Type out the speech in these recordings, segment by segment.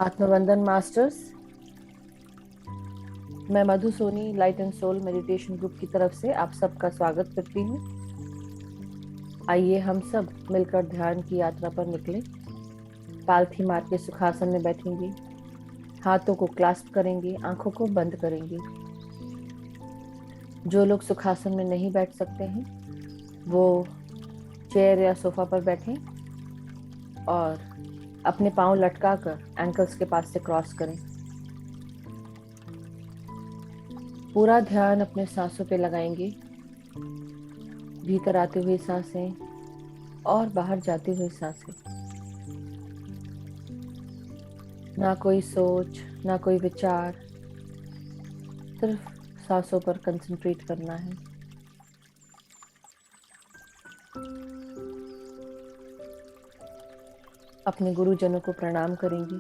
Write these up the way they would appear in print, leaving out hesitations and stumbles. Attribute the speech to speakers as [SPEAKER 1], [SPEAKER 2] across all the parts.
[SPEAKER 1] आत्मबंधन masters. मैं Madhu Soni light and soul meditation group की तरफ से आप सबका स्वागत करती हूँ। आइए हम सब मिलकर ध्यान की यात्रा पर निकलें। पालथी मार के सुखासन में बैठेंगे, हाथों को क्लास्प करेंगे, आंखों को बंद करेंगे। जो लोग सुखासन में नहीं बैठ सकते हैं वो चेयर या सोफा पर बैठें और अपने पांव लटकाकर एंकल्स के पास से क्रॉस करें। पूरा ध्यान अपने सांसों पे लगाएंगे। भीतर आती हुई सांसें और बाहर जाती हुई सांसें। ना कोई सोच, ना कोई विचार, सिर्फ सांसों पर कंसंट्रेट करना है। अपने गुरुजनों को प्रणाम करेंगे।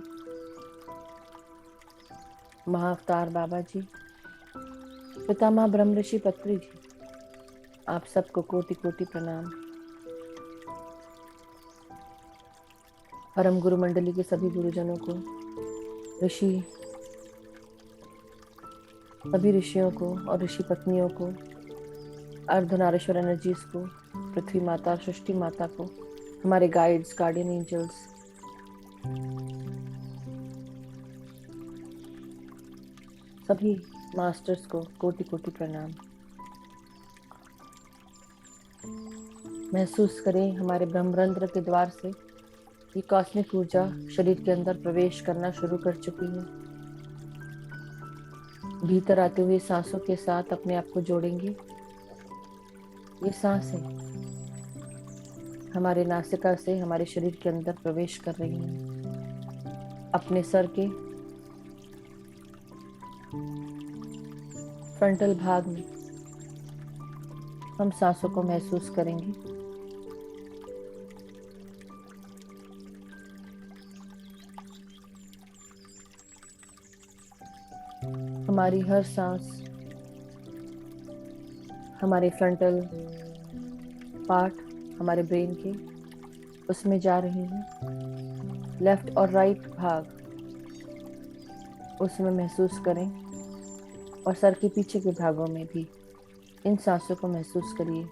[SPEAKER 1] महाअवतार बाबा जी, पितामह ब्रह्म ऋषि पत्री जी, आप सबको कोटि कोटि प्रणाम। परम गुरु मंडली के सभी गुरुजनों को, सभी ऋषियों को और ऋषि पत्नियों को, अर्धनारीश्वर एनर्जीज को, पृथ्वी माता, सृष्टि माता को, हमारे गाइड्स, गार्डियन एंजल्स, सभी मास्टर्स को कोटि कोटि प्रणाम। महसूस करें हमारे ब्रह्मरंध्र के द्वार से ये कॉस्मिक ऊर्जा शरीर के अंदर प्रवेश करना शुरू कर चुकी है। भीतर आते हुए सांसों के साथ अपने आप को जोड़ेंगे। ये सांसें हमारे नासिका से हमारे शरीर के अंदर प्रवेश कर रही हैं। अपने सर के फ्रंटल भाग में हम सांसों को महसूस करेंगे। हमारी हर सांस हमारे फ्रंटल पार्ट, हमारे ब्रेन के उसमें जा रही है। लेफ्ट और राइट भाग उसमें महसूस करें और सर के पीछे के भागों में भी इन सांसों को महसूस करिए।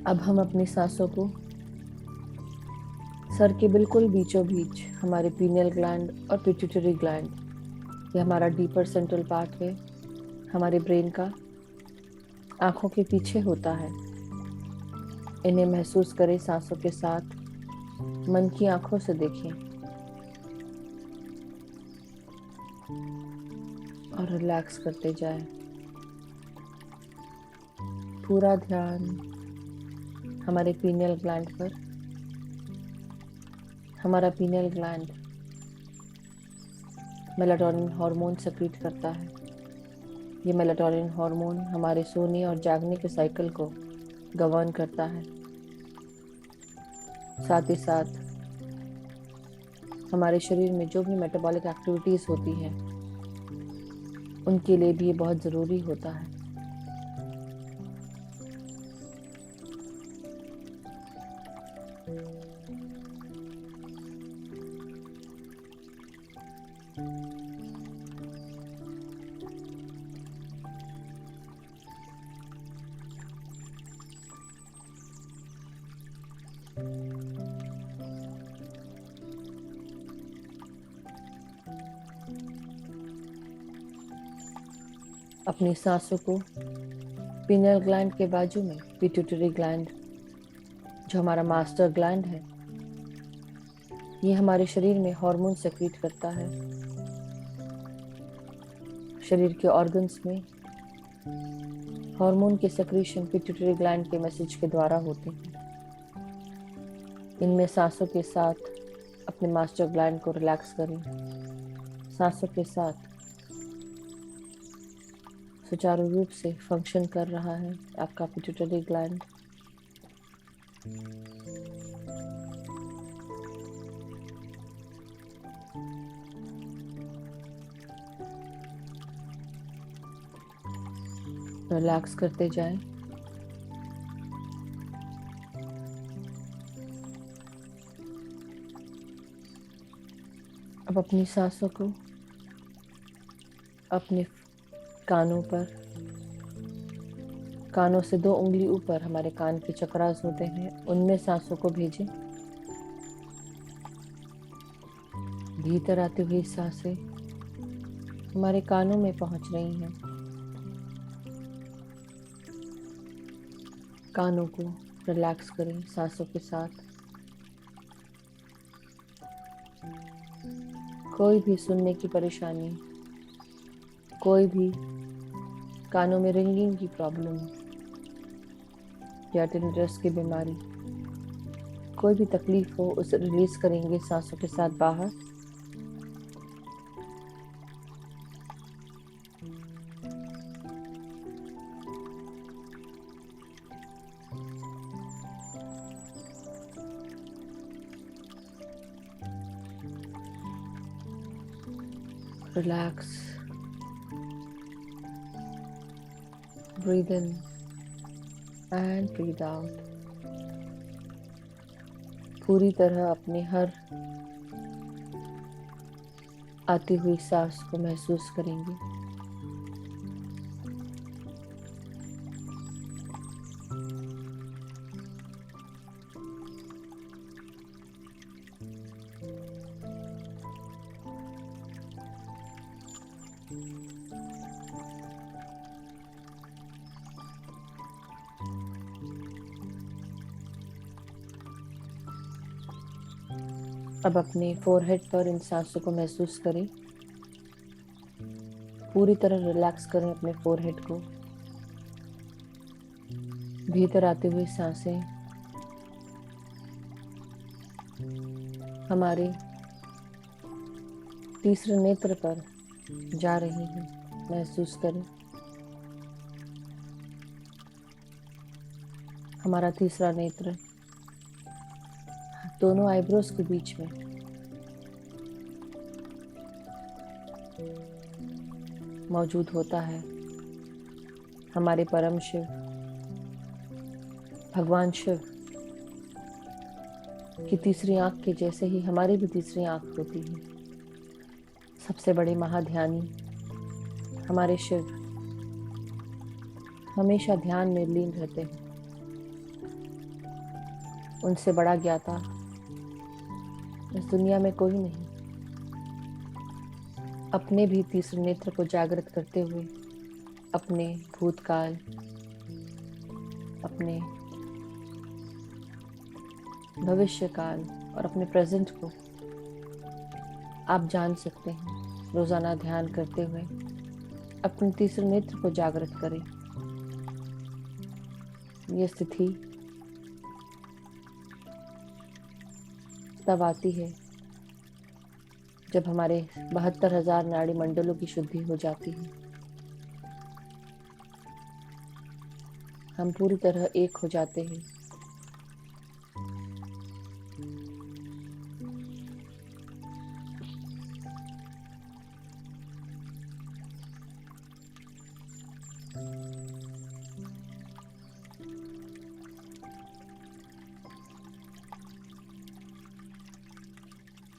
[SPEAKER 1] अब हम अपनी सांसों को सर के बिल्कुल बीचों बीच हमारे पीनियल ग्लैंड और पिट्यूटरी ग्लैंड, ये हमारा डीपर सेंट्रल पार्ट है, हमारे ब्रेन का आंखों के पीछे होता है। इन्हें महसूस करें सांसों के साथ, मन की आंखों से देखें और रिलैक्स करते जाएं। पूरा ध्यान हमारे पीनियल ग्लैंड पर। हमारा pineal gland melatonin hormone secrete करता है। ये मेलाटोनिन हार्मोन हमारे सोने और जागने के साइकिल को गवर्न करता है। साथ ही साथ हमारे शरीर में जो भी मेटाबॉलिक एक्टिविटीज होती हैं उनके लिए भी ये बहुत ज़रूरी होता है। अपनी सांसों को पीनियल ग्लैंड के बाजू में पिट्यूटरी ग्लैंड, जो हमारा मास्टर ग्लैंड है, ये हमारे शरीर में हार्मोन सेक्रीट करता है। शरीर के ऑर्गन्स में हार्मोन के सेक्रीशन पिट्यूटरी ग्लैंड के मैसेज के द्वारा होते हैं। इनमें सांसों के साथ अपने मास्टर ग्लैंड को रिलैक्स करें। सांसों के साथ सुचारू रूप से फंक्शन कर रहा है आपका पिट्यूटरी ग्लैंड। रिलैक्स करते जाएं। अब अपनी सांसों को अपने कानों से 2 उंगली ऊपर हमारे कान के चक्रास होते हैं, उनमें सांसों को भेजें। भीतर आती हुई सांसें हमारे कानों में पहुंच रही हैं। कानों को रिलैक्स करें सांसों के साथ। कोई भी सुनने की परेशानी, कोई भी कानों में रिंगिंग की प्रॉब्लम या टिनिटस की बीमारी, कोई भी तकलीफ हो, उसे रिलीज करेंगे सांसों के साथ बाहर। Relax, breathe in and breathe out. पूरी तरह अपने हर आती हुई सांस को महसूस करेंगे। अब अपने फोरहेड पर इन सांसों को महसूस करें। पूरी तरह रिलैक्स करें अपने फोरहेड को। भीतर आती हुई सांसें हमारे तीसरे नेत्र पर जा रही हैं, महसूस करें। हमारा तीसरा नेत्र दोनों आईब्रोज के बीच में मौजूद होता है। हमारे परम शिव भगवान शिव की तीसरी आंख के जैसे ही हमारी भी तीसरी आंख होती है। सबसे बड़े महाध्यानी हमारे शिव हमेशा ध्यान में लीन रहते हैं। उनसे बड़ा ज्ञाता इस दुनिया में कोई नहीं। अपने भी तीसरे नेत्र को जागृत करते हुए अपने भूतकाल, अपने भविष्य काल और अपने प्रेजेंट को आप जान सकते हैं। रोजाना ध्यान करते हुए अपने तीसरे नेत्र को जागृत करें। ये स्थिति तब आती है जब हमारे 72,000 नाड़ी मंडलों की शुद्धि हो जाती है। हम पूरी तरह एक हो जाते हैं।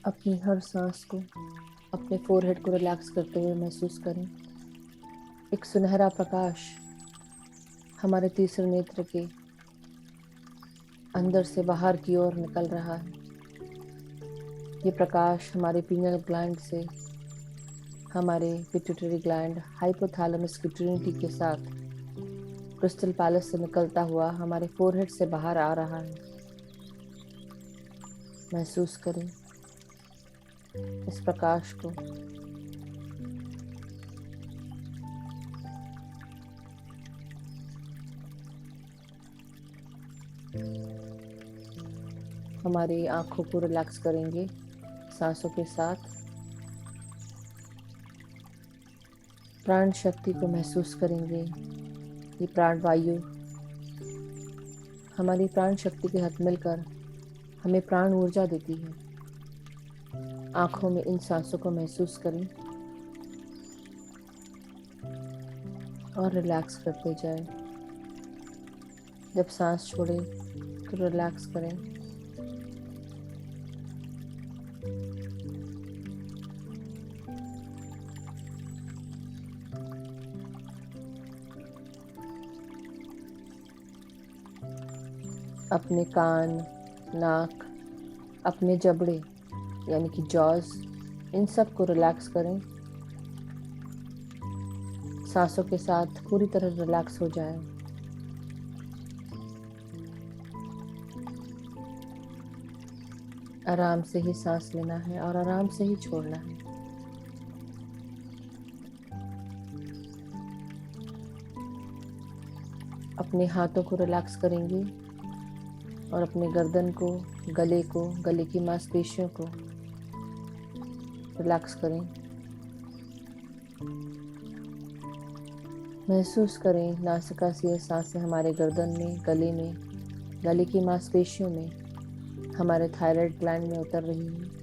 [SPEAKER 1] अपनी हर सांस को, अपने फोरहेड को रिलैक्स करते हुए महसूस करें। एक सुनहरा प्रकाश हमारे तीसरे नेत्र के अंदर से बाहर की ओर निकल रहा है। ये प्रकाश हमारे पीनियल ग्लैंड से हमारे पिट्यूटरी ग्लैंड, हाइपोथैलेमस की ट्रिनिटी के साथ क्रिस्टल पैलेस से निकलता हुआ हमारे फोरहेड से बाहर आ रहा है। महसूस करें इस प्रकाश को। हमारी आंखों को रिलैक्स करेंगे सांसों के साथ। प्राण शक्ति को महसूस करेंगे। ये प्राण वायु हमारी प्राण शक्ति के साथ मिलकर हमें प्राण ऊर्जा देती है। आंखों में इन सांसों को महसूस करें और रिलैक्स करते जाएं। जब सांस छोड़े तो रिलैक्स करें। अपने कान, नाक, अपने जबड़े यानी कि जॉज, इन सब को रिलैक्स करें। सांसों के साथ पूरी तरह रिलैक्स हो जाए। आराम से ही सांस लेना है और आराम से ही छोड़ना है। अपने हाथों को रिलैक्स करेंगे और अपने गर्दन को, गले की मांसपेशियों को रिलैक्स करें। महसूस करें नासिका से यह सांसें हमारे गर्दन में, गले में, गले की मांसपेशियों में, हमारे थायराइड ग्लैंड में उतर रही हैं।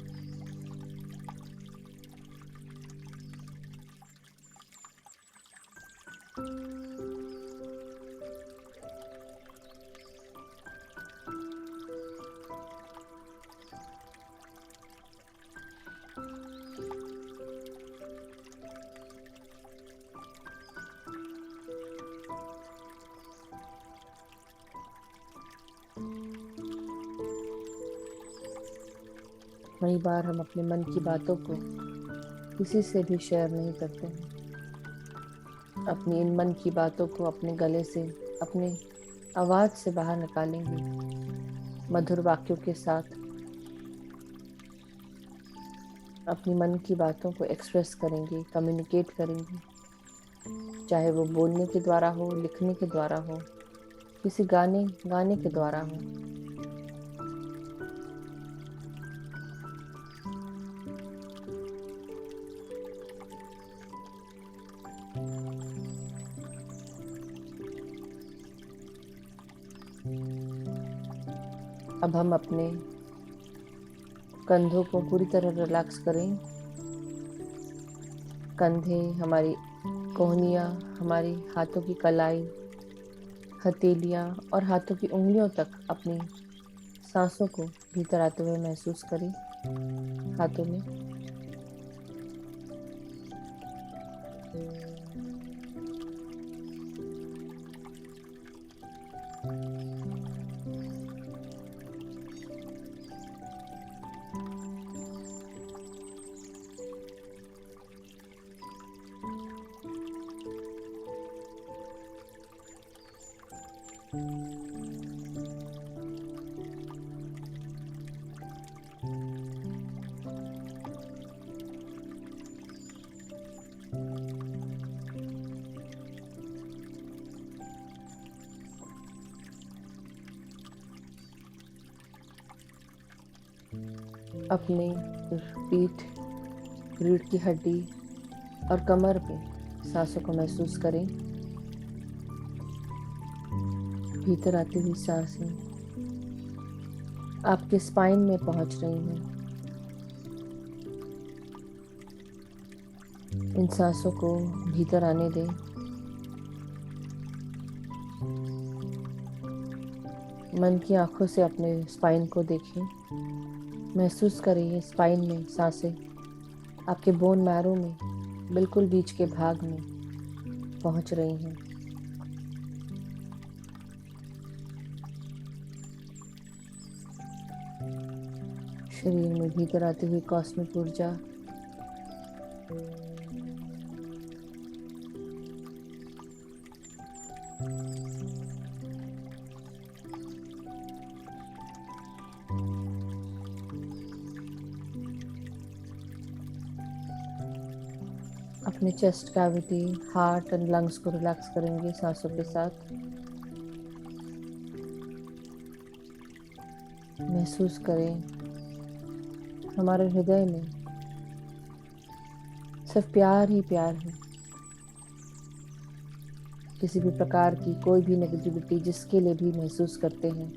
[SPEAKER 1] कई बार हम अपने मन की बातों को किसी से भी शेयर नहीं करते हैं। अपनी इन मन की बातों को अपने गले से, अपने आवाज से बाहर निकालेंगे, मधुर वाक्यों के साथ अपनी मन की बातों को एक्सप्रेस करेंगे, कम्युनिकेट करेंगे। चाहे वो बोलने के द्वारा हो, लिखने के द्वारा हो, किसी गाने के द्वारा हो। अब हम अपने कंधों को पूरी तरह रिलैक्स करें। कंधे, हमारी कोहनियाँ, हमारी हाथों की कलाई, हथेलियाँ और हाथों की उंगलियों तक अपनी सांसों को भीतर आते हुए महसूस करें। हाथों में अपने पीठ, रीढ़ की हड्डी और कमर पे सांसों को महसूस करें। भीतर आती हुई सांसें आपके स्पाइन में पहुंच रही हैं। इन सांसों को भीतर आने दें। मन की आंखों से अपने स्पाइन को देखें। महसूस करिए स्पाइन में सांसें आपके बोन मैरो में, बिल्कुल बीच के भाग में पहुंच रही हैं। शरीर में भीतर आती हुई कॉस्मिक ऊर्जा अपने chest cavity, heart and lungs को रिलैक्स करेंगे सांसों के साथ। महसूस करें हमारे हृदय में सिर्फ प्यार ही प्यार है। किसी भी प्रकार की कोई भी नेगेटिविटी जिसके लिए भी महसूस करते हैं,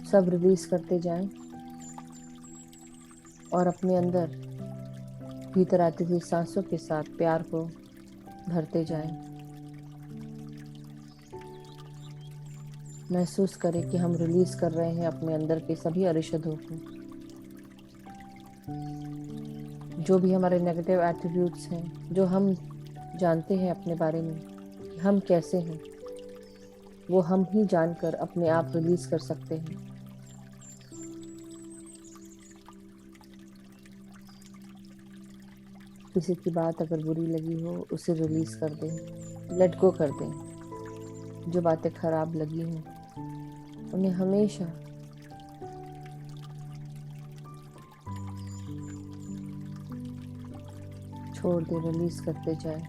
[SPEAKER 1] सब रिलीज करते जाएं और अपने अंदर भीतर आती हुई सांसों के साथ प्यार को भरते जाएं। महसूस करें कि हम रिलीज कर रहे हैं अपने अंदर के सभी अरिषदों को। जो भी हमारे नेगेटिव एट्रीब्यूट्स हैं, जो हम जानते हैं अपने बारे में कि हम कैसे हैं, वो हम ही जानकर अपने आप रिलीज कर सकते हैं। किसी की बात अगर बुरी लगी हो, उसे रिलीज कर दें, लेट गो कर दें। जो बातें खराब लगी हों, उन्हें हमेशा छोड़ दे, रिलीज करते जाए।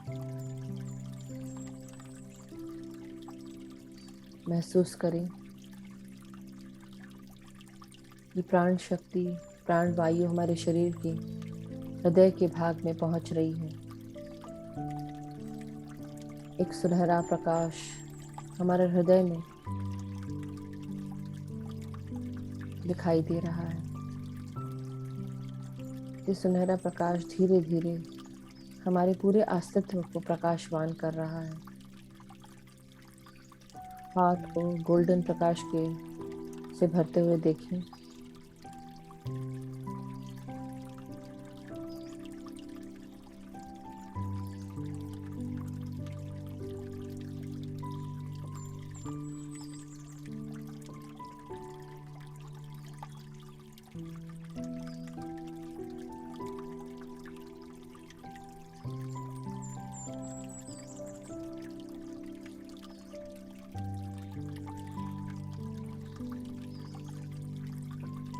[SPEAKER 1] महसूस करें कि प्राण शक्ति, प्राण वायु हमारे शरीर के हृदय के भाग में पहुंच रही है। एक सुनहरा प्रकाश हमारे हृदय में दिखाई दे रहा है। ये सुनहरा प्रकाश धीरे धीरे हमारे पूरे अस्तित्व को प्रकाशवान कर रहा है। हाथ को गोल्डन प्रकाश के से भरते हुए देखें।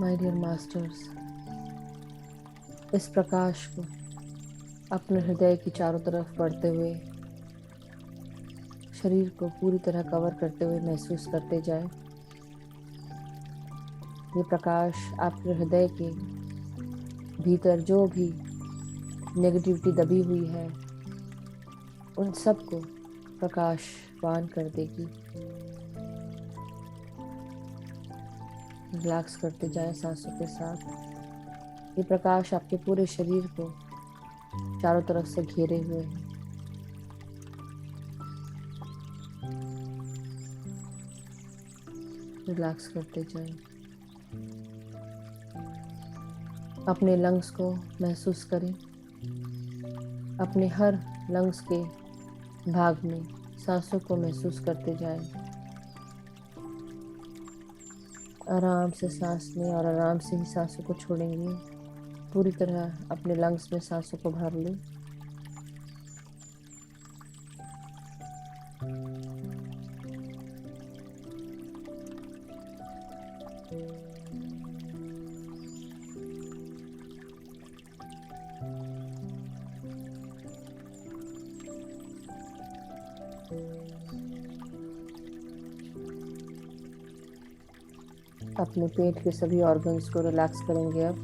[SPEAKER 1] माय डियर मास्टर्स, इस प्रकाश को अपने हृदय की चारों तरफ बढ़ते हुए, शरीर को पूरी तरह कवर करते हुए महसूस करते जाएं। ये प्रकाश आपके हृदय के भीतर जो भी नेगेटिविटी दबी हुई है, उन सबको प्रकाशवान कर देगी। रिलैक्स करते जाएं सांसों के साथ। ये प्रकाश आपके पूरे शरीर को चारों तरफ से घेरे हुए है। रिलैक्स करते जाएं। अपने लंग्स को महसूस करें। अपने हर लंग्स के भाग में सांसों को महसूस करते जाएं। आराम से सांस लें और आराम से ही सांसों को छोड़ेंगे। पूरी तरह अपने लंग्स में सांसों को भर लें। अपने पेट के सभी ऑर्गन्स को रिलैक्स करेंगे अब।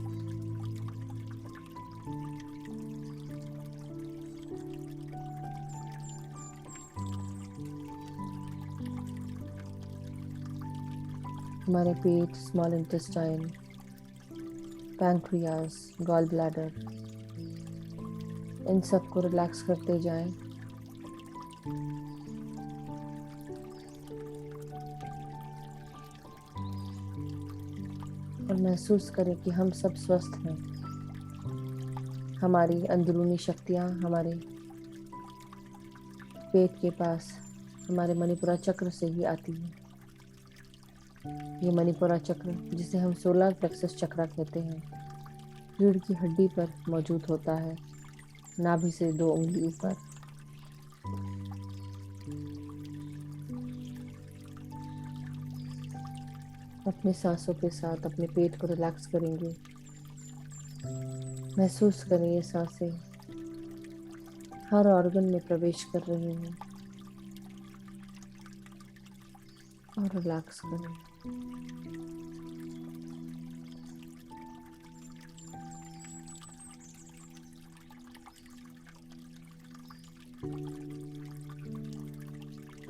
[SPEAKER 1] हमारे पेट, small intestine, pancreas, gall bladder, इन सब को रिलैक्स करते जाएं। और महसूस करें कि हम सब स्वस्थ हैं। हमारी अंदरूनी शक्तियाँ हमारे पेट के पास हमारे मणिपुरा चक्र से ही आती है। ये मणिपुरा चक्र, जिसे हम सोलर प्लेक्सस चक्र कहते हैं, रीढ़ की हड्डी पर मौजूद होता है, नाभि से 2 उंगली ऊपर। अपने सांसों के साथ अपने पेट को रिलैक्स करेंगे। महसूस करें ये सांसें हर ऑर्गन में प्रवेश कर रही हैं और रिलैक्स करें।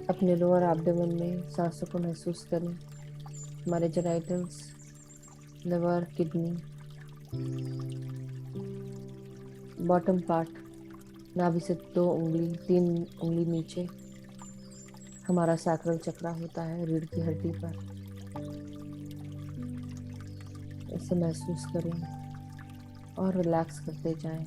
[SPEAKER 1] अपने लोअर एब्डोमेन में सांसों को महसूस करें। हमारे genitals, liver, kidney, bottom part, नाभि से 3 उंगली नीचे हमारा सैक्रल चक्र होता है, रीढ़ की हड्डी पर। इसे महसूस करें और रिलैक्स करते जाएं।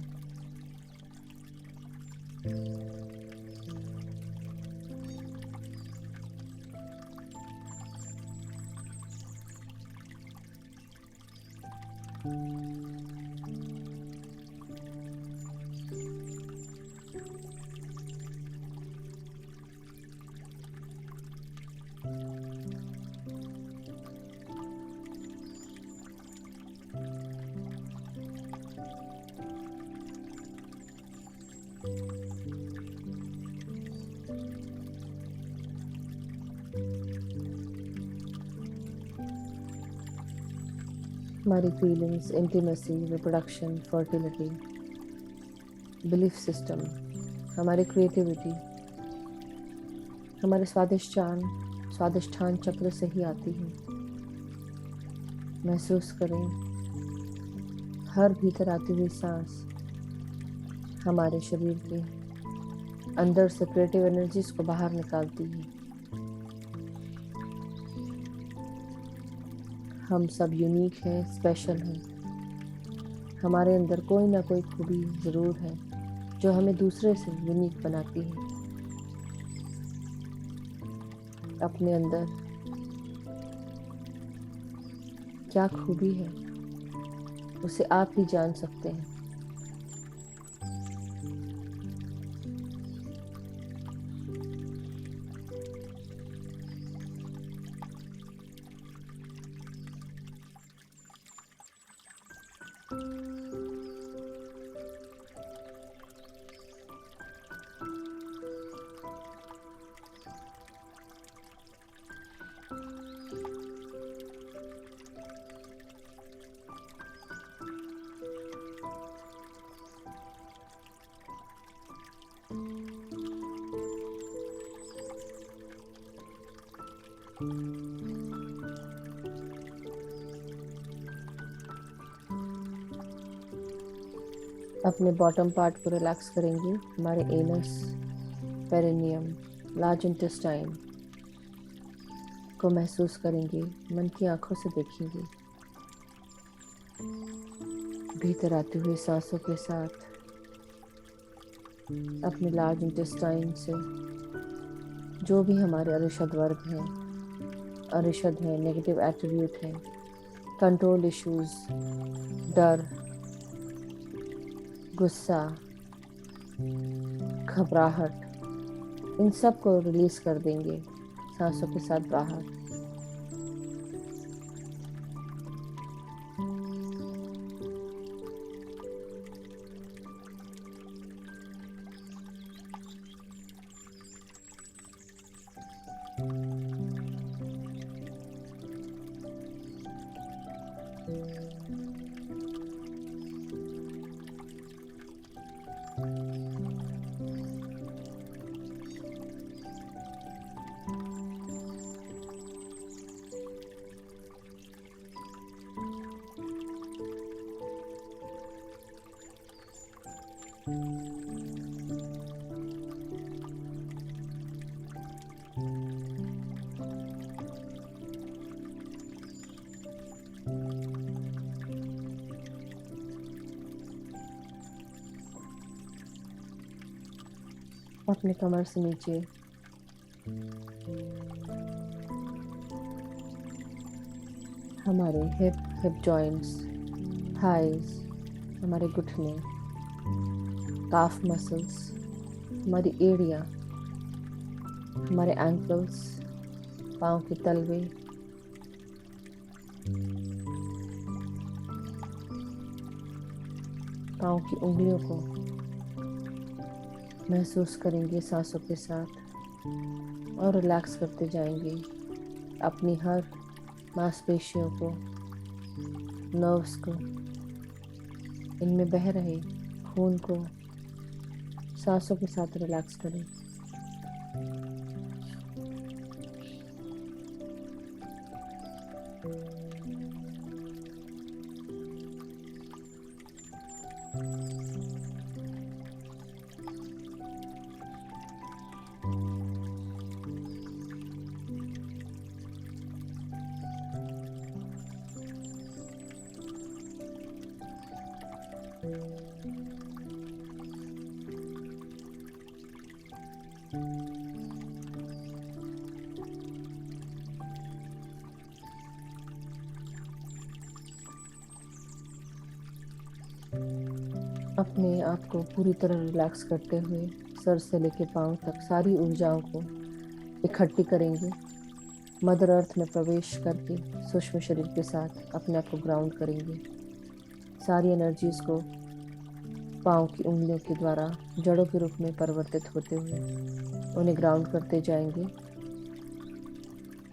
[SPEAKER 1] हमारी feelings, intimacy, reproduction, fertility, belief system, हमारी क्रिएटिविटी, हमारे स्वादिष्ठान चक्र से ही आती है। महसूस करें हर भीतर आती हुई सांस हमारे शरीर के अंदर से क्रिएटिव एनर्जीज को बाहर निकालती है। हम सब यूनिक हैं, स्पेशल हैं। हमारे अंदर कोई ना कोई खूबी जरूर है जो हमें दूसरे से यूनिक बनाती है। अपने अंदर क्या खूबी है उसे आप ही जान सकते हैं। अपने बॉटम पार्ट को रिलैक्स करेंगे। हमारे एनस, पेरिनियम, लार्ज इंटेस्टाइन को महसूस करेंगे। मन की आंखों से देखेंगे। भीतर आते हुए सांसों के साथ अपने लार्ज इंटेस्टाइन से जो भी हमारे अरिशद वर्ग हैं, अरिशद है, नेगेटिव एट्रीब्यूट है, कंट्रोल इश्यूज, डर, गुस्सा, घबराहट, इन सब को रिलीज कर देंगे सांसों के साथ बाहर। अपने कमर से नीचे हमारे हिप जॉइंट्स, थाइज, हमारे घुटने, काफ मसल्स, हमारी एड़ियाँ, हमारे एंकल्स, पाँव के तलवे, पाँव की उंगलियों को महसूस करेंगे सांसों के साथ और रिलैक्स करते जाएंगे। अपनी हर मांसपेशियों को, नर्व्स को, इनमें बह रहे खून को सांसों के साथ रिलैक्स करें। अपने आप को पूरी तरह रिलैक्स करते हुए सर से लेकर पांव तक सारी ऊर्जाओं को इकट्ठी करेंगे। मदर अर्थ में प्रवेश करके सूक्ष्म शरीर के साथ अपने आप को ग्राउंड करेंगे। सारी एनर्जीज को पांव की उंगलियों के द्वारा जड़ों के रूप में परिवर्तित होते हुए उन्हें ग्राउंड करते जाएंगे।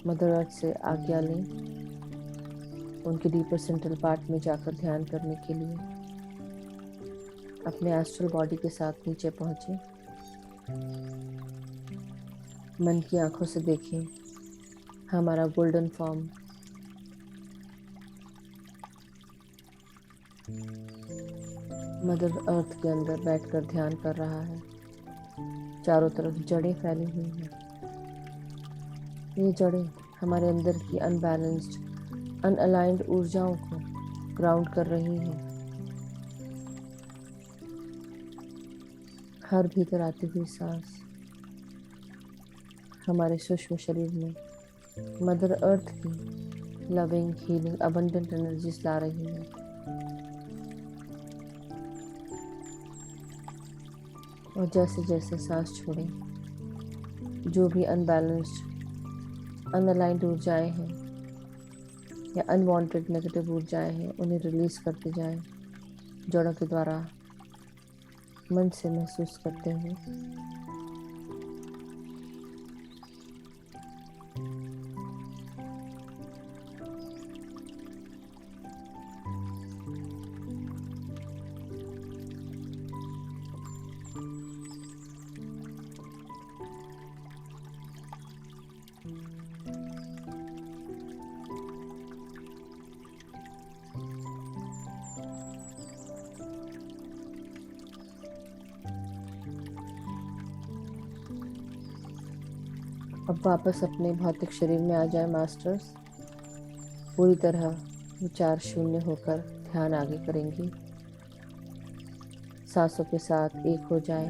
[SPEAKER 1] मदर अर्थ से आज्ञा लें उनके डीपर सेंट्रल पार्ट में जाकर ध्यान करने के लिए। अपने एस्ट्रल बॉडी के साथ नीचे पहुंचे। मन की आंखों से देखें हमारा गोल्डन फॉर्म मदर अर्थ के अंदर बैठकर ध्यान कर रहा है। चारों तरफ जड़ें फैली हुई हैं। ये जड़ें हमारे अंदर की अनबैलेंस्ड, अनअलाइंड ऊर्जाओं को ग्राउंड कर रही हैं। हर भीतर आती हुई सांस हमारे सूक्ष्म शरीर में मदर अर्थ की लविंग, हीलिंग, अबंडेंट एनर्जीज ला रही है। और जैसे जैसे सांस छोड़ें, जो भी अनबैलेंस्ड, अनअलाइंड ऊर्जाएं हैं या अनवांटेड नेगेटिव ऊर्जाएं हैं, उन्हें रिलीज करते जाएं जड़ों के द्वारा, मन से महसूस करते हुए। अब वापस अपने भौतिक शरीर में आ जाए मास्टर्स। पूरी तरह विचार शून्य होकर ध्यान आगे करेंगे। सांसों के साथ एक हो जाएं।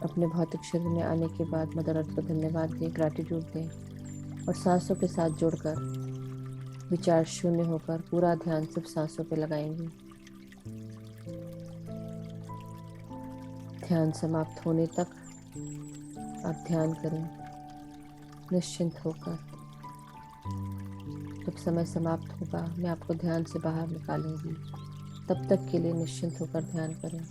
[SPEAKER 1] अपने भौतिक शरीर में आने के बाद मदर अर्थ को धन्यवाद दें, ग्रैटिट्यूड दें और सांसों के साथ जुड़कर विचार शून्य होकर पूरा ध्यान सिर्फ सांसों पे लगाएंगे। ध्यान समाप्त होने तक आप ध्यान करें निश्चिंत होकर। जब समय समाप्त होगा मैं आपको ध्यान से बाहर निकालूंगी। तब तक के लिए निश्चिंत होकर ध्यान करें।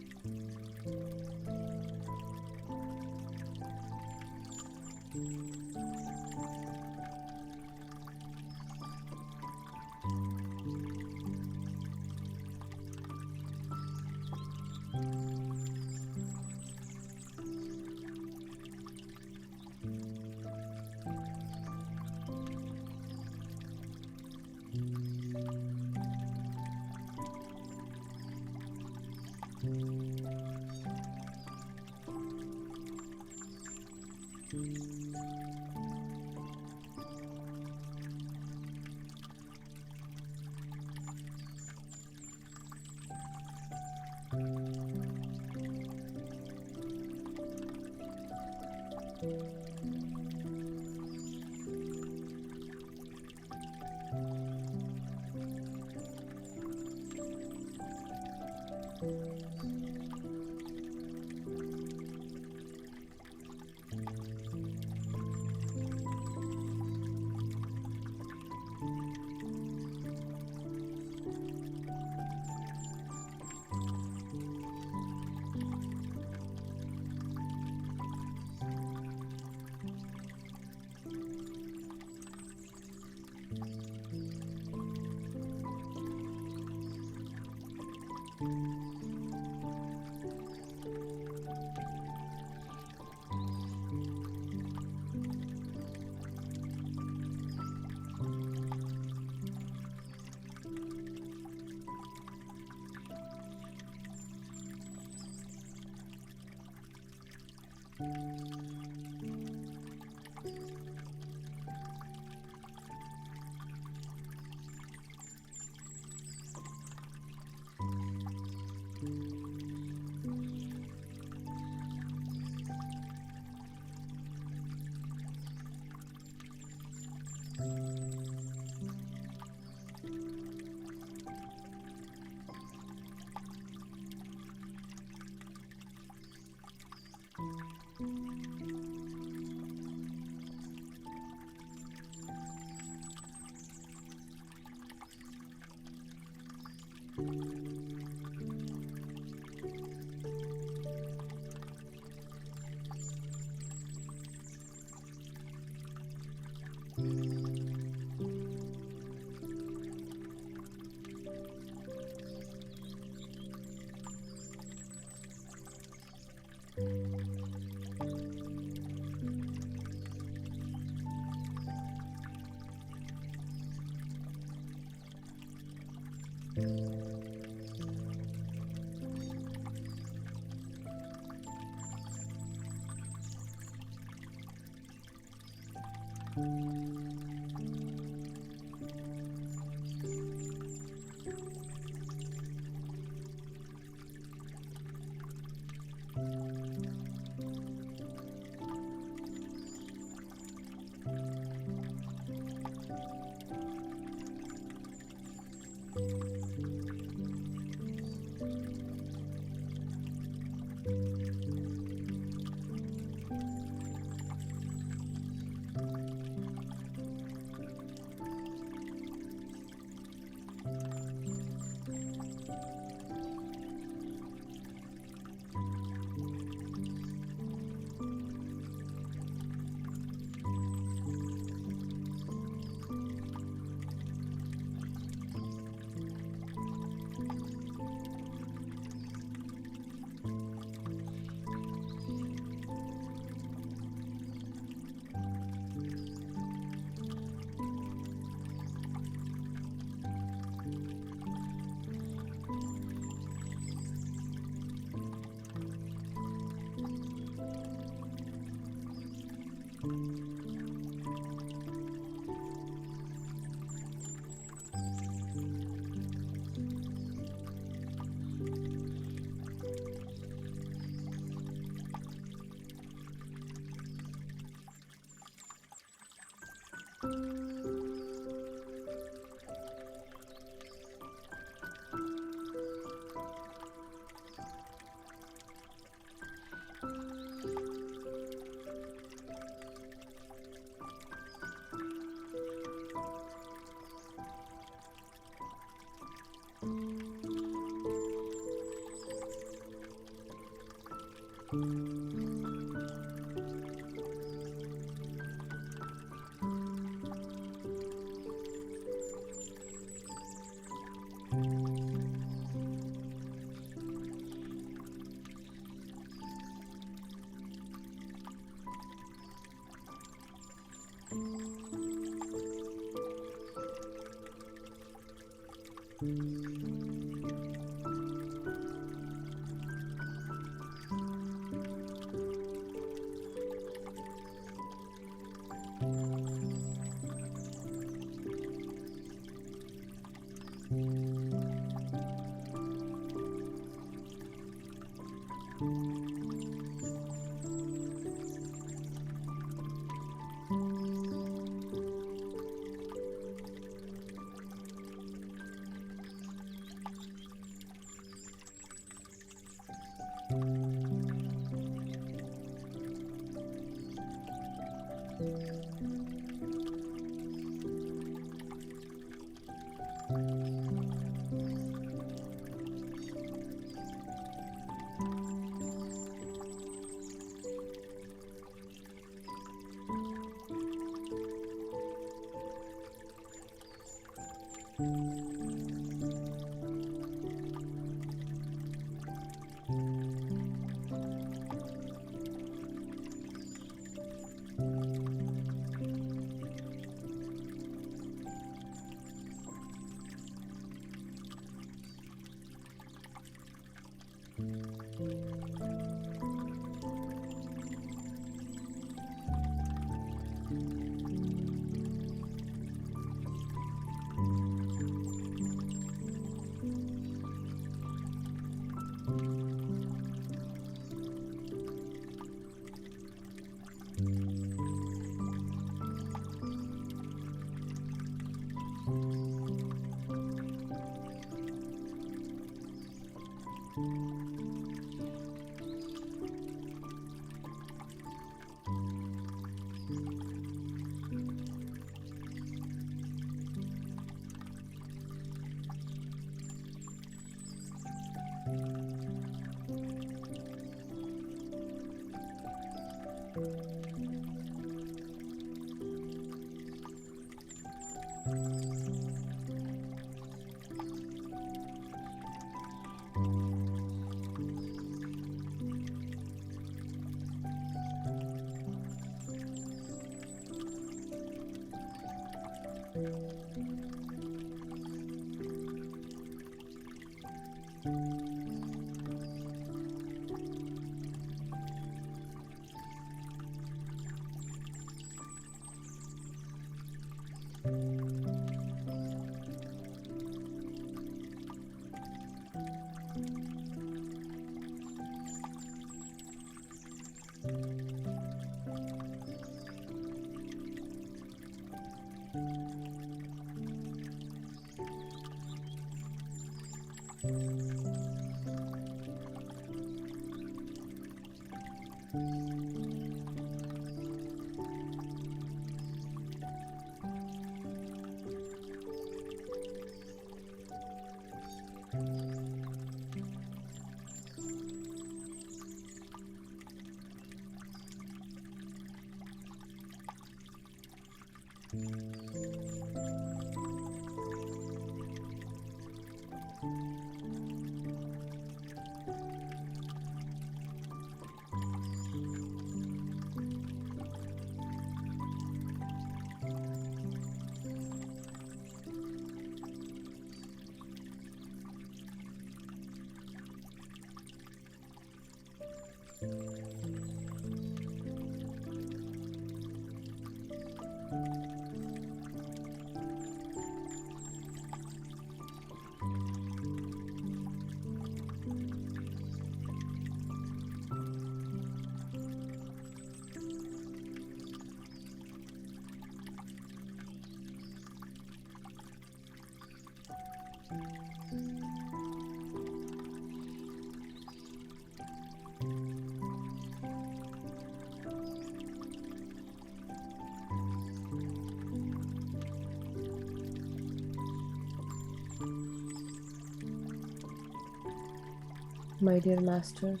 [SPEAKER 1] माय डियर मास्टर्स,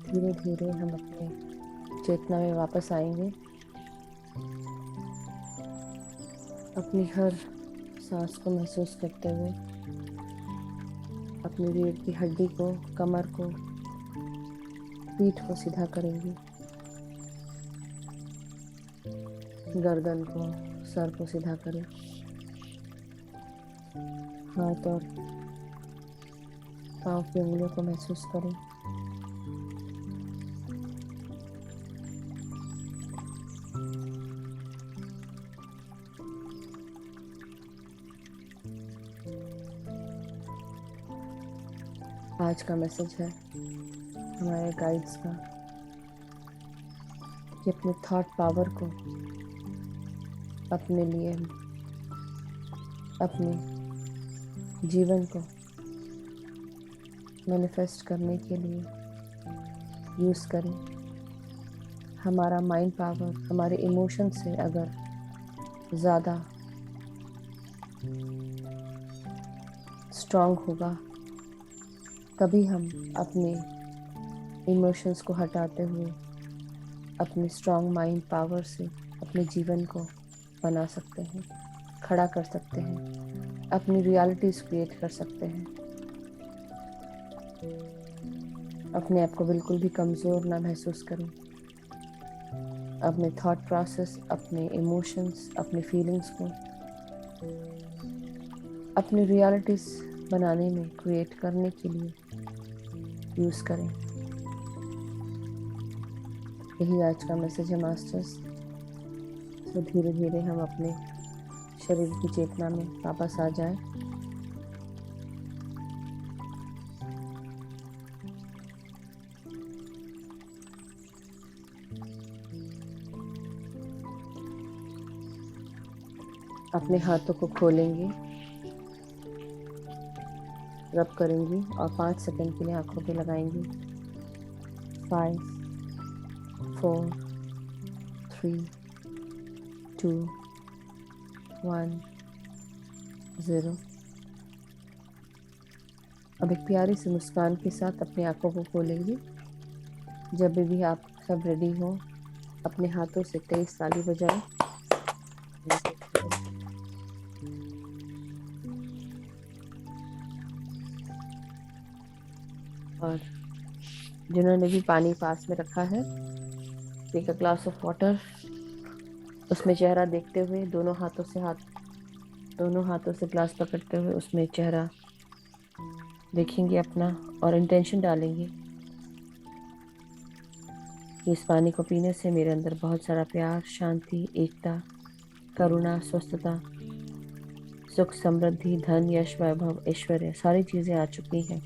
[SPEAKER 1] धीरे धीरे हम अपने चेतना में वापस आएंगे। अपनी हर सांस को महसूस करते हुए अपनी रीढ़ की हड्डी को, कमर को, पीठ को सीधा करेंगे, गर्दन को, सर को सीधा करें, हाथ और पाँव की उंगलियों को महसूस करें। आज का मैसेज है हमारे गाइड्स का कि अपने थॉट पावर को अपने लिए, अपने जीवन को मैनिफेस्ट करने के लिए यूज़ करें। हमारा माइंड पावर हमारे इमोशन से अगर ज़्यादा स्ट्रॉन्ग होगा तभी हम अपने इमोशंस को हटाते हुए अपने स्ट्रॉन्ग माइंड पावर से अपने जीवन को बना सकते हैं, खड़ा कर सकते हैं, अपनी रियलिटीज़ क्रिएट कर सकते हैं। अपने आप को बिल्कुल भी कमज़ोर ना महसूस करें। अपने थॉट प्रोसेस, अपने इमोशंस, अपनी फीलिंग्स को अपनी रियलिटीज़ बनाने में, क्रिएट करने के लिए यूज़ करें। यही आज का मैसेज है मास्टर्स। तो धीरे धीरे हम अपने शरीर की चेतना में वापस आ जाएं। अपने हाथों को खोलेंगे, रब करेंगी और 5 सेकंड के लिए आंखों पे लगाएंगी। 5, 4, 3, 2, 1, 0। अब एक प्यारी सी मुस्कान के साथ अपनी आंखों को खोलेंगे। जब भी आप सब रेडी हो, अपने हाथों से तेज ताली बजाएं। और जिन्होंने भी पानी पास में रखा है, take a glass of water. उसमें चेहरा देखते हुए दोनों हाथों से ग्लास पकड़ते हुए उसमें चेहरा देखेंगे अपना, और इंटेंशन डालेंगे कि इस पानी को पीने से मेरे अंदर बहुत सारा प्यार, शांति, एकता, करुणा, स्वस्थता, सुख, समृद्धि, धन, यश, वैभव, ऐश्वर्य सारी चीजें आ चुकी हैं।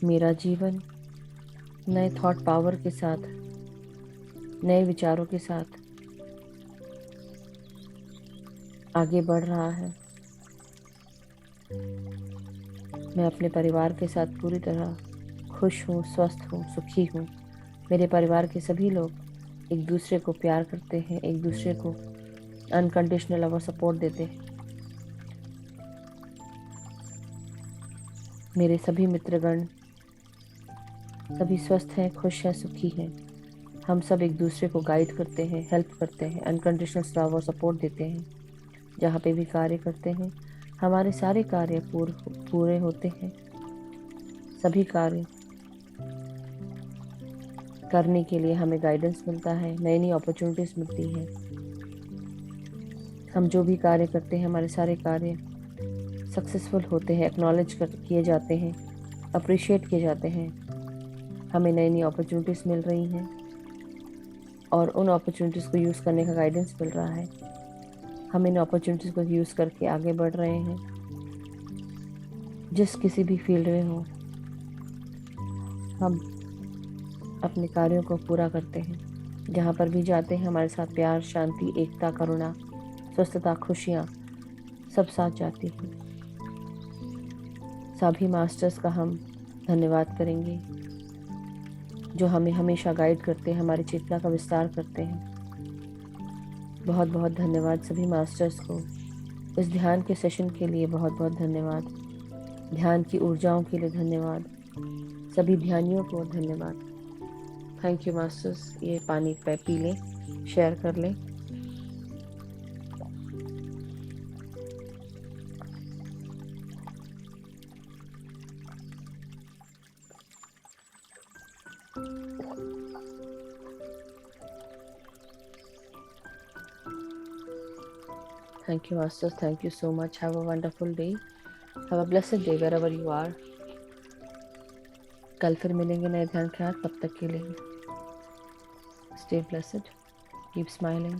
[SPEAKER 1] मेरा जीवन नए थॉट पावर के साथ, नए विचारों के साथ आगे बढ़ रहा है। मैं अपने परिवार के साथ पूरी तरह खुश हूँ, स्वस्थ हूँ, सुखी हूँ। मेरे परिवार के सभी लोग एक दूसरे को प्यार करते हैं, एक दूसरे को अनकंडीशनल लव और सपोर्ट देते हैं। मेरे सभी मित्रगण सभी स्वस्थ हैं, खुश हैं, सुखी हैं। हम सब एक दूसरे को गाइड करते हैं, हेल्प करते हैं, अनकंडीशनल लव और सपोर्ट देते हैं। जहाँ पे भी कार्य करते हैं, हमारे सारे कार्य पूरे होते हैं। सभी कार्य करने के लिए हमें गाइडेंस मिलता है, नई नई अपॉर्चुनिटीज मिलती हैं। हम जो भी कार्य करते हैं, हमारे सारे कार्य सक्सेसफुल होते हैं, एक्नॉलेज किए जाते हैं, अप्रिशिएट किए जाते हैं। हमें नई नई अपॉर्चुनिटीज मिल रही हैं और उन अपॉर्चुनिटीज को यूज़ करने का गाइडेंस मिल रहा है। हम इन अपॉर्चुनिटीज को यूज़ करके आगे बढ़ रहे हैं। जिस किसी भी फील्ड में हो, हम अपने कार्यों को पूरा करते हैं। जहाँ पर भी जाते हैं, हमारे साथ प्यार, शांति, एकता, करुणा, स्वस्थता, खुशियाँ सब साथ जाती हैं। सभी मास्टर्स का हम धन्यवाद करेंगे जो हमें हमेशा गाइड करते हैं, हमारी चेतना का विस्तार करते हैं। बहुत बहुत धन्यवाद सभी मास्टर्स को। इस ध्यान के सेशन के लिए बहुत बहुत धन्यवाद। ध्यान की ऊर्जाओं के लिए धन्यवाद। सभी ध्यानियों को धन्यवाद। Thank you masters. ये पानी पी लें, शेयर कर लें। Thank you, Masters. Thank you so much. Have a wonderful day. Have a blessed day wherever you are. कल फिर मिलेंगे नए ध्यान के साथ। तब तक के लिए stay blessed. Keep smiling.